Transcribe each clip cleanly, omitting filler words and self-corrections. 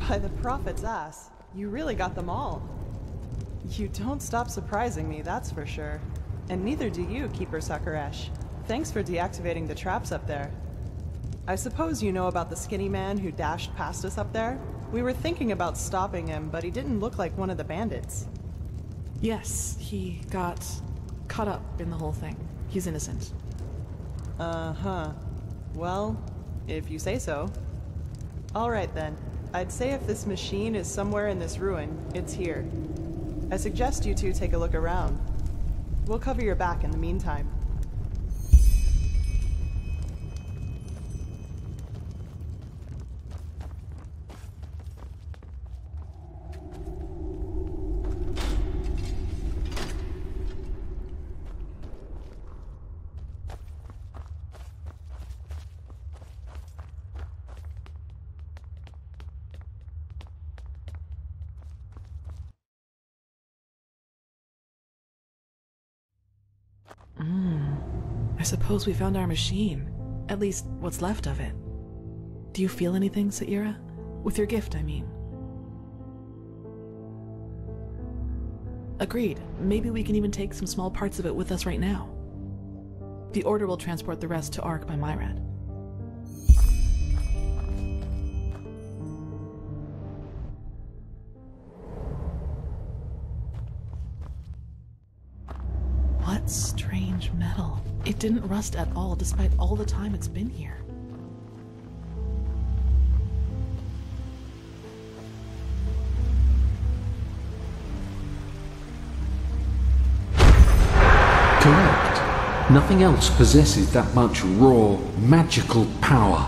By the prophet's ass, you really got them all. You don't stop surprising me, that's for sure. And neither do you, Keeper Sakaresh. Thanks for deactivating the traps up there. I suppose you know about the skinny man who dashed past us up there? We were thinking about stopping him, but he didn't look like one of the bandits. Yes, he got caught up in the whole thing. He's innocent. Uh-huh. Well, if you say so. Alright then. I'd say if this machine is somewhere in this ruin, it's here. I suggest you two take a look around. We'll cover your back in the meantime. I suppose we found our machine. At least, what's left of it. Do you feel anything, Saira? With your gift, I mean. Agreed. Maybe we can even take some small parts of it with us right now. The Order will transport the rest to Ark by Myrad. What strange metal. It didn't rust at all, despite all the time it's been here. Correct. Nothing else possesses that much raw, magical power.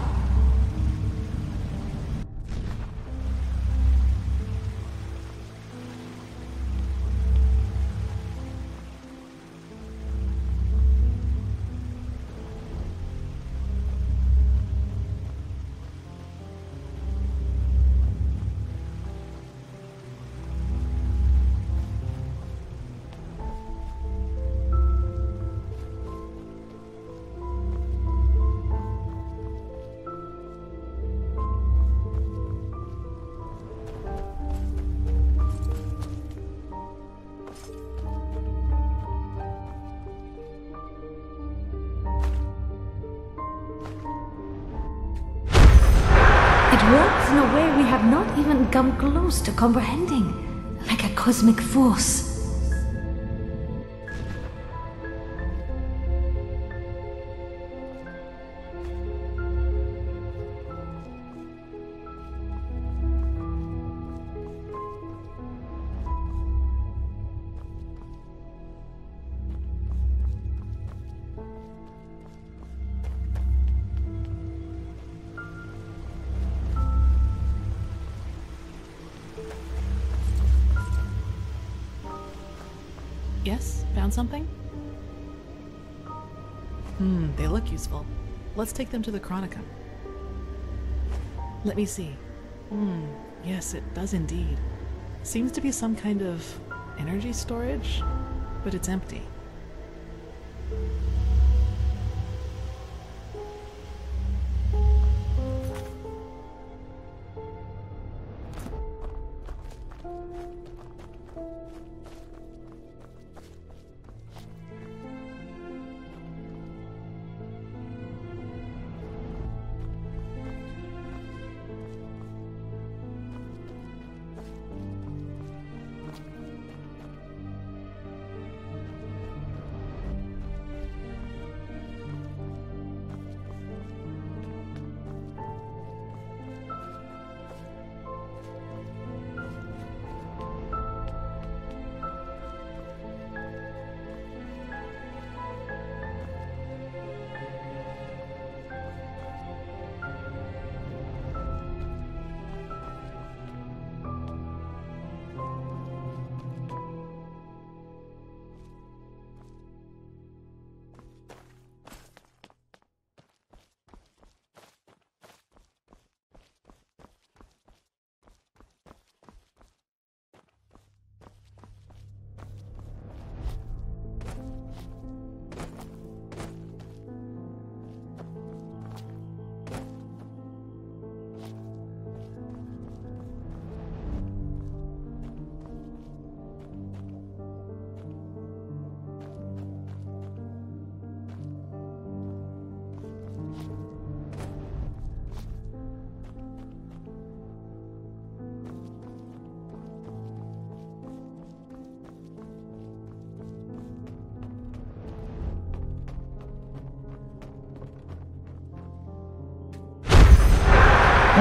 It works in a way we have not even come close to comprehending, like a cosmic force. Yes? Found something? They look useful. Let's take them to the Chronicum. Let me see. Yes, it does indeed. Seems to be some kind of energy storage, but it's empty.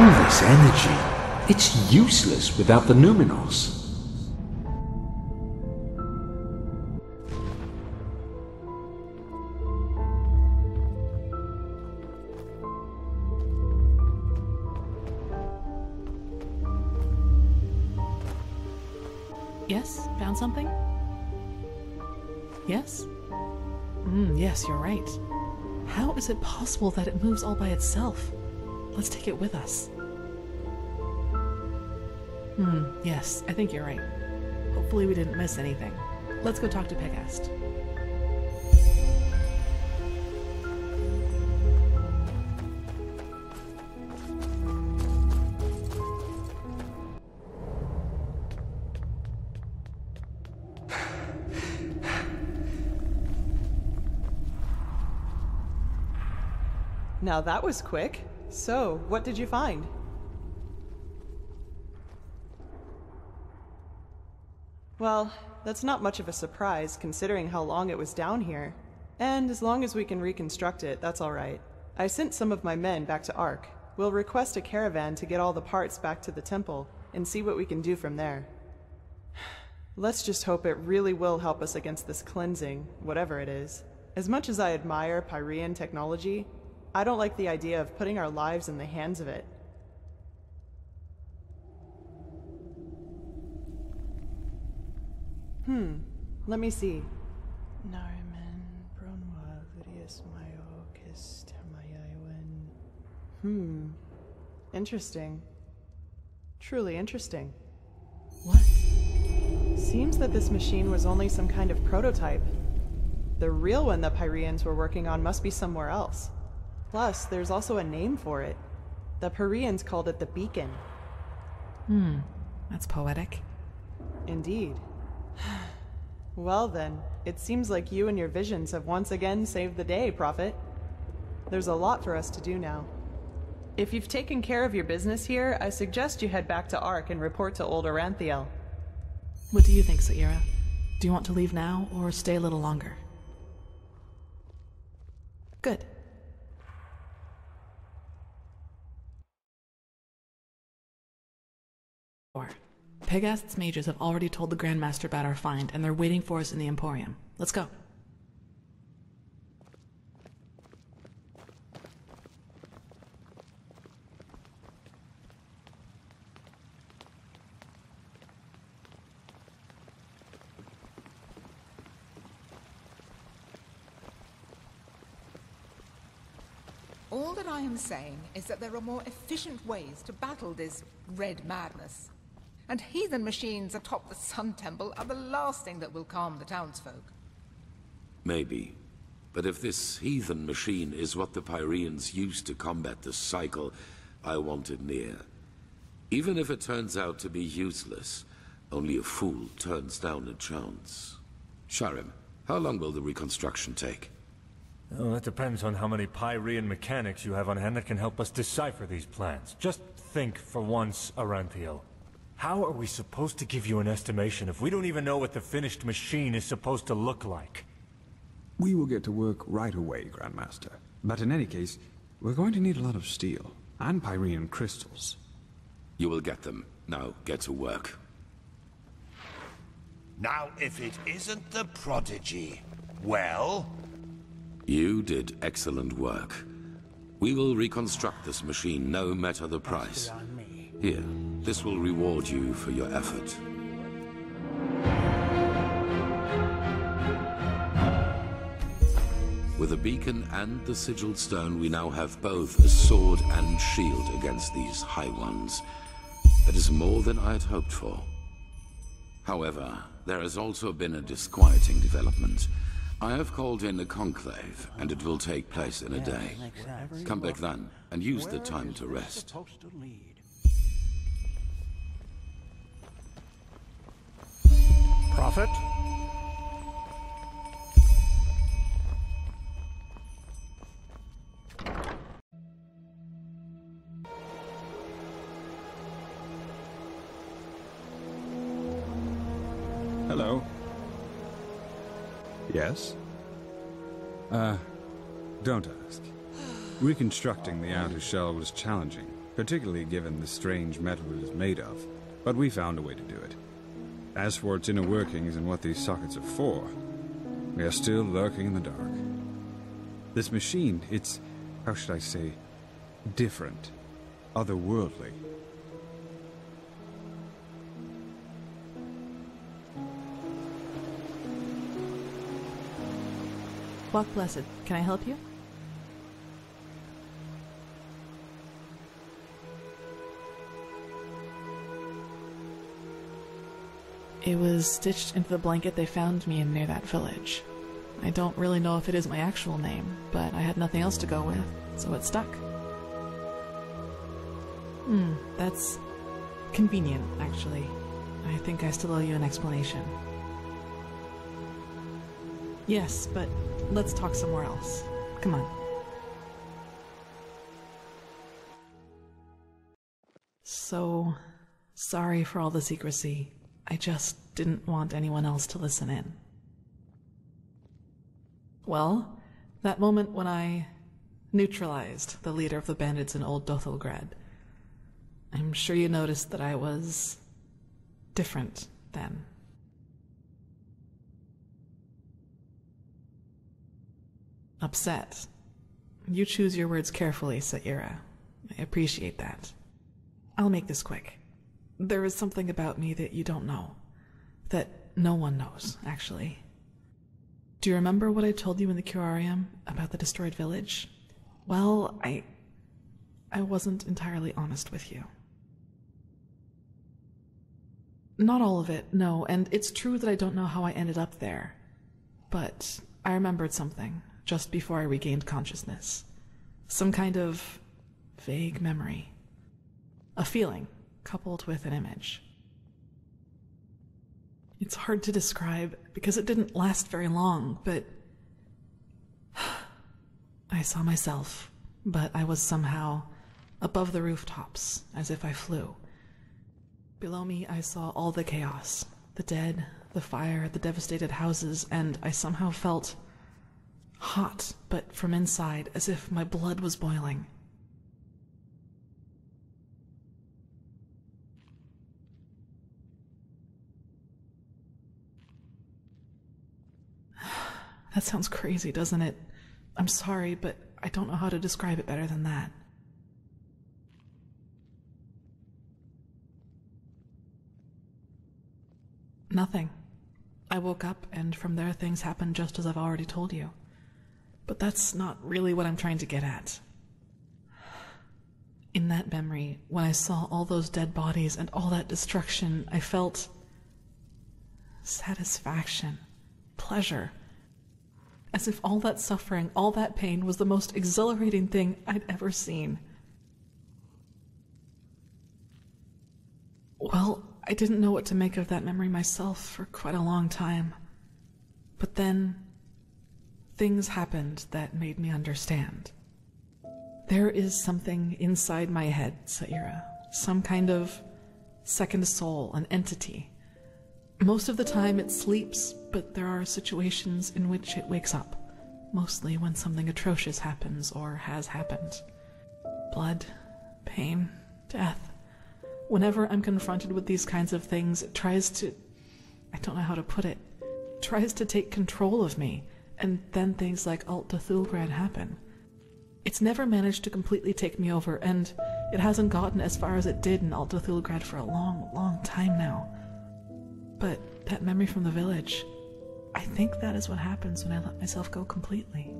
All this energy, it's useless without the Numinos. Yes? Found something? Yes? Yes, you're right. How is it possible that it moves all by itself? Let's take it with us. Yes, I think you're right. Hopefully we didn't miss anything. Let's go talk to Pegast. Now that was quick. So, what did you find? Well, that's not much of a surprise considering how long it was down here. And as long as we can reconstruct it, that's alright. I sent some of my men back to Ark. We'll request a caravan to get all the parts back to the temple and see what we can do from there. Let's just hope it really will help us against this cleansing, whatever it is. As much as I admire Pyrean technology, I don't like the idea of putting our lives in the hands of it. Let me see. Interesting. Truly interesting. What? Seems that this machine was only some kind of prototype. The real one the Pyreans were working on must be somewhere else. Plus, there's also a name for it. The Pyreans called it the Beacon. That's poetic. Indeed. Well then, it seems like you and your visions have once again saved the day, Prophet. There's a lot for us to do now. If you've taken care of your business here, I suggest you head back to Ark and report to Old Aranthiel. What do you think, Saira? Do you want to leave now, or stay a little longer? Good. Pegast's mages have already told the Grandmaster about our find, and they're waiting for us in the Emporium. Let's go. All that I am saying is that there are more efficient ways to battle this red madness. And heathen machines atop the Sun Temple are the last thing that will calm the townsfolk. Maybe. But if this heathen machine is what the Pyreans used to combat the cycle, I want it near. Even if it turns out to be useless, only a fool turns down a chance. Skyrim, how long will the reconstruction take? Oh, that depends on how many Pyrean mechanics you have on hand that can help us decipher these plans. Just think for once, Aranthiel. How are we supposed to give you an estimation if we don't even know what the finished machine is supposed to look like? We will get to work right away, Grandmaster. But in any case, we're going to need a lot of steel and Pyrean crystals. You will get them. Now, get to work. Now, if it isn't the Prodigy, well... You did excellent work. We will reconstruct this machine no matter the price. Here, this will reward you for your effort. With the beacon and the sigiled stone, we now have both a sword and shield against these High Ones. That is more than I had hoped for. However, there has also been a disquieting development. I have called in a conclave, and it will take place in a day. Come back then, and use the time to rest. Prophet? Hello. Yes? Don't ask. Reconstructing the outer shell was challenging, particularly given the strange metal it is made of, but we found a way to do it. As for its inner workings and what these sockets are for, we are still lurking in the dark. This machine, it's, how should I say, different, otherworldly. Walk Blessed, can I help you? It was stitched into the blanket they found me in near that village. I don't really know if it is my actual name, but I had nothing else to go with, so it stuck. That's convenient, actually. I think I still owe you an explanation. Yes, but let's talk somewhere else. Come on. So, sorry for all the secrecy. I just didn't want anyone else to listen in. Well, that moment when I neutralized the leader of the bandits in Old Dothelgrad, I'm sure you noticed that I was different then. Upset. You choose your words carefully, Saira. I appreciate that. I'll make this quick. There is something about me that you don't know. That no one knows, actually. Do you remember what I told you in the curarium about the destroyed village? Well, I wasn't entirely honest with you. Not all of it, no, and it's true that I don't know how I ended up there. But I remembered something just before I regained consciousness. Some kind of vague memory. A feeling coupled with an image. It's hard to describe because it didn't last very long, but I saw myself, but I was somehow above the rooftops, as if I flew. Below me, I saw all the chaos, the dead, the fire, the devastated houses, and I somehow felt hot, but from inside, as if my blood was boiling. That sounds crazy, doesn't it? I'm sorry, but I don't know how to describe it better than that. Nothing. I woke up, and from there things happened just as I've already told you. But that's not really what I'm trying to get at. In that memory, when I saw all those dead bodies and all that destruction, I felt satisfaction, pleasure. As if all that suffering, all that pain was the most exhilarating thing I'd ever seen. Well, I didn't know what to make of that memory myself for quite a long time. But then, things happened that made me understand. There is something inside my head, Saira. Some kind of second soul, an entity. Most of the time it sleeps, but there are situations in which it wakes up. Mostly when something atrocious happens or has happened. Blood, pain, death. Whenever I'm confronted with these kinds of things, it tries to... I don't know how to put it. Tries to take control of me, and then things like Alt Dothelgrad happen. It's never managed to completely take me over, and it hasn't gotten as far as it did in Alt Dothelgrad for a long, long time now. But that memory from the village, I think that is what happens when I let myself go completely.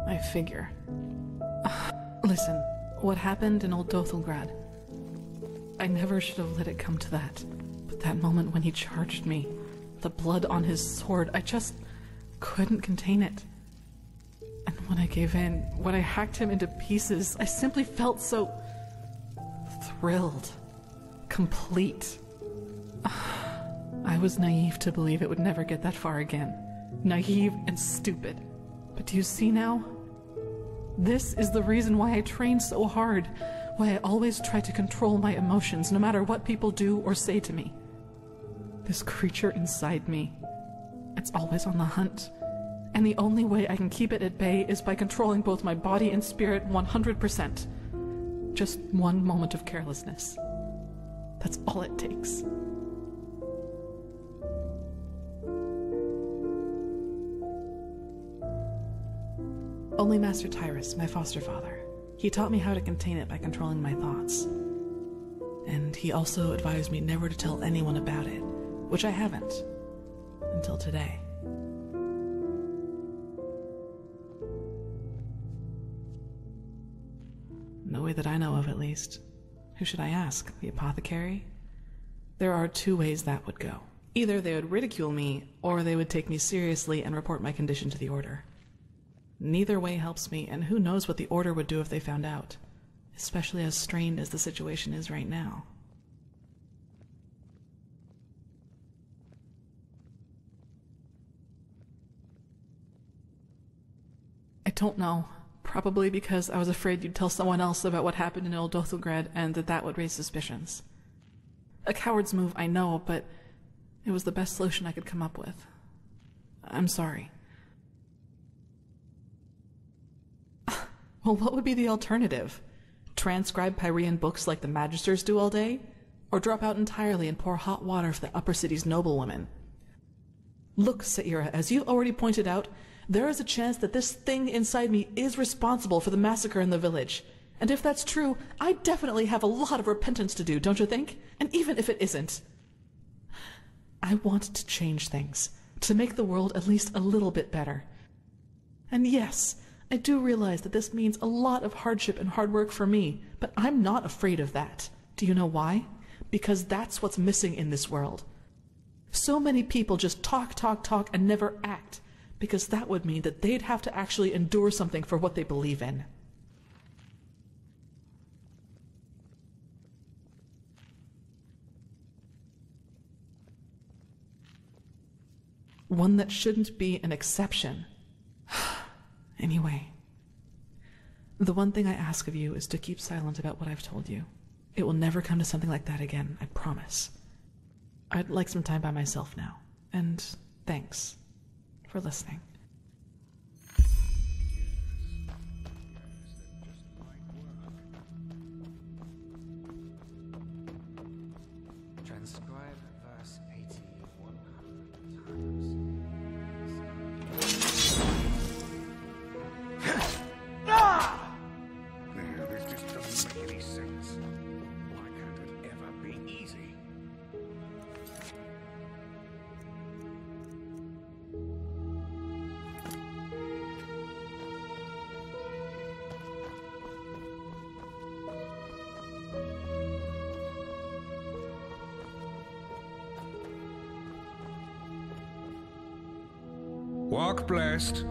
I figure. Listen, what happened in Old Dothelgrad, I never should have let it come to that. But that moment when he charged me, the blood on his sword, I just couldn't contain it. And when I gave in, when I hacked him into pieces, I simply felt so thrilled, complete. I was naive to believe it would never get that far again. Naive and stupid. But do you see now? This is the reason why I train so hard, why I always try to control my emotions, no matter what people do or say to me. This creature inside me, it's always on the hunt, And the only way I can keep it at bay is by controlling both my body and spirit 100%. Just one moment of carelessness. That's all it takes. Only Master Tyrus, my foster father. He taught me how to contain it by controlling my thoughts. And he also advised me never to tell anyone about it, which I haven't. Until today. No way that I know of, at least. Who should I ask? The apothecary? There are two ways that would go. Either they would ridicule me, or they would take me seriously and report my condition to the Order. Neither way helps me, and who knows what the Order would do if they found out, especially as strained as the situation is right now. I don't know. Probably because I was afraid you'd tell someone else about what happened in Old Dothelgrad and that would raise suspicions. A coward's move, I know, but it was the best solution I could come up with. I'm sorry. Well, what would be the alternative? Transcribe Pyrean books like the Magisters do all day? Or drop out entirely and pour hot water for the upper city's noblewomen? Look, Saira, as you've already pointed out, there is a chance that this thing inside me is responsible for the massacre in the village. And if that's true, I definitely have a lot of repentance to do, don't you think? And even if it isn't, I want to change things, to make the world at least a little bit better. And yes, I do realize that this means a lot of hardship and hard work for me, but I'm not afraid of that. Do you know why? Because that's what's missing in this world. So many people just talk, and never act, because that would mean that they'd have to actually endure something for what they believe in. One that shouldn't be an exception. Anyway, the one thing I ask of you is to keep silent about what I've told you. It will never come to something like that again, I promise. I'd like some time by myself now, and thanks for listening. Transcribe verse 8100 times. This just doesn't make any sense. Why can't it ever be easy? Walk blessed.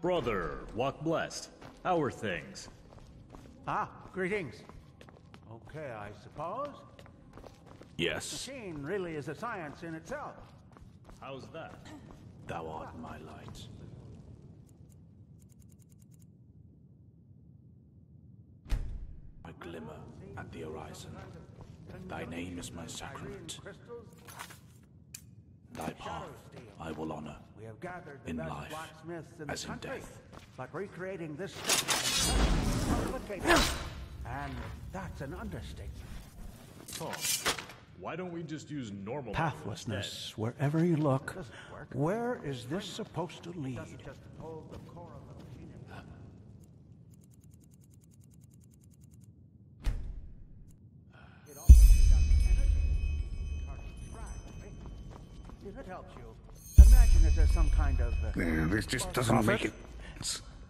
Brother, walk blessed. How are things? Ah, greetings. Okay, I suppose. Yes. Machine really is a science in itself. How's that? Thou art my light. I glimmer at the horizon. Thy name is my sacrament. Thy path I will honor, in life as in death. But recreating this stuff is complicated. And that's an understatement. Oh, why don't we just use normal Pathlessness, wherever you look. Where is this supposed to lead? If it helps you, imagine it as some kind of This just doesn't make it.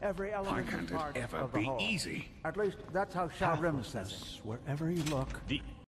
Every element Why can't is part it ever of the be whole. easy? At least that's how Skyrim says. Wherever you look,